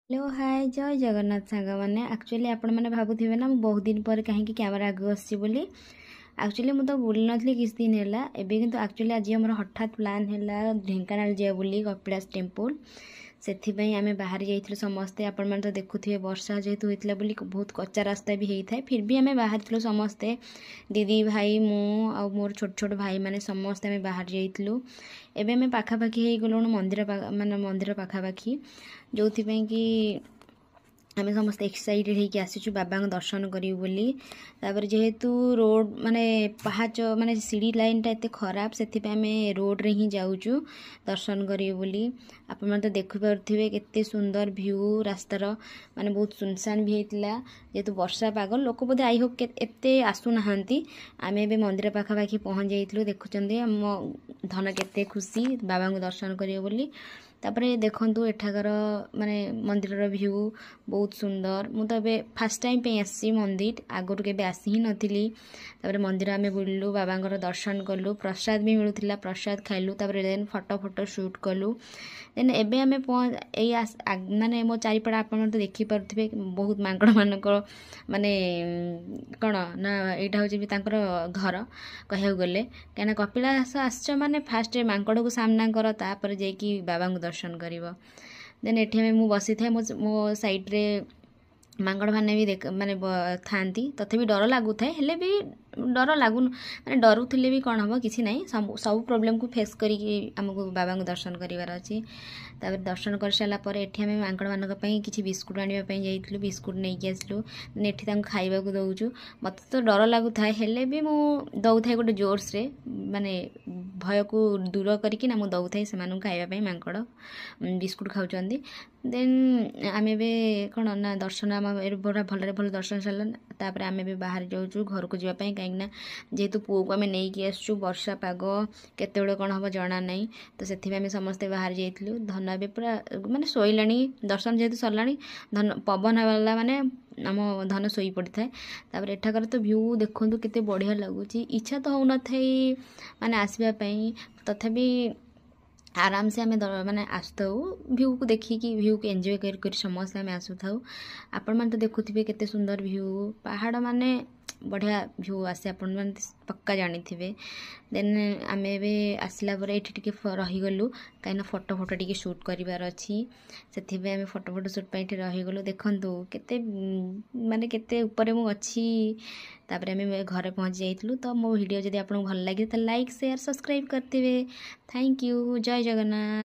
Hello hi जय जगन्नाथ सांग मैंने एक्चुअली आपण मैंने भावुवे ना बहुत दिन पर कहीं कैमरा आगे आसी एक्चुअली मुझे बुल नी किस दिन है एवं किंतु एक्चुअली आज आम हठात प्लान है ढेंकानाल जा बुली कपिलास टेम्पल से आम बाहर जाइए समस्ते आपण मैंने तो देखुए वर्षा जेहेतु होता बहुत कच्चा रास्ता भी होता है फिर भी आम बाहर समस्ते दीदी भाई मु आ मोर छोट छोट भाई मैंने समस्ते आम बाहर जाइलु एवं आम पाखापाखि हो गलु मंदिर माने मंदिर पाखापाखि जो कि आम समस्त एक्साइटेड होकर आसीचु बाबा दर्शन करूँ बोली जेहेतु रोड माने पहाच माने सीढ़ी लाइन टा एत खराब से आम रोड रे ही जाऊचु दर्शन करूँ बोली आपण मैंने तो देखिपे केते सुंदर व्यू रास्तार माने बहुत सुनसान भी होता जेहेतु वर्षा पाग लोक बोधे आई होप एत आसुना आम ए मंदिर पाखापाखि पहुँच जाइलु देखुं आम धन केते खुशी बाबा दर्शन करूँ बोली तापरे देखंतु एठाकर माने मंदिर व्यू बहुत सुंदर मुझे फास्ट टाइम पे आसी मंदिर आगुरी केबे आसी ही नथिली तापरे मंदिर आमे बुललु बाबा दर्शन कलु प्रसाद भी मिलुथिला प्रसाद खाइलु तापरे देन फोटो फोटो शूट कलु देन एबे आमे माने मो चारिपट आपन तो देखि पारुथिबे बहुत मांकड़ मानक माने कौन ना एटा होची तांकर घर कहया गले कहना कपिलास आसच माने फास्ट मांकड़ को सामना कर तापर जेकी बाबा दर्शन करिवो देन एठी मु बसी थाए मो साइड रे मांकड़ मैंने भी देख माने थांती तथापि डर लगु थाए हेले भी डर लगु माने डरुथिले भी कौन हम किसी ना सब प्रोब्लेम को फेस करिकी आमको बाबा दर्शन करार अच्छी तापर दर्शन कर सारा पर एठी आम मांकड़ मानक किसी बिस्कुट आने जाइलु बिस्कुट नहीं आसलु एठी खाइबा को दौचु मत तो डर लगु थाए हेले भी मु दौ थाए गोटे जोर्स रे माने भय को दूर करके ना मु दौ थाए से खाइबा मांकड़ बिस्कुट खाऊचंदी देन आम ए कौन ना दर्शन आम बड़ा भल भल दर्शन सारा तापर आम भी बाहर जाऊँ घर को जावाई कहीं जेहेतु पुओ को आम नहीं आसचु वर्षा पाग केत कौन हम जना ना तो से समस्ते बाहर जाइलु धन भी पूरा माने शोला दर्शन जेहेतु सरला धन पवन वाला माने आम धन शोई पड़ी थाए तापर एठाकर तो व्यू देखु केते बढ़िया लगुच इच्छा तो हो न माने आसवाई तथापि आराम से आम माने आसु व्यू को देखिकी व्यू को एंजॉय कर समस्त आम आसु आपण मैंने तो देखुए केते सुंदर व्यू पहाड़ माने बढ़िया व्यू आसे आपण मैंने पक्का जानी थे देन आम आसला ये रहीगलु कहीं फोटो फोटो टी शूट करार अच्छी से आम फोटो फोटो शूट पर रहीगलु देखु केते माने केते ऊपर मु अच्छी तापर आम घर पहुँची जाइलु तो मो वीडियो जदि आपको भल लगे तो लाइक शेयर सब्सक्राइब करते थैंक यू जय जगन्नाथ।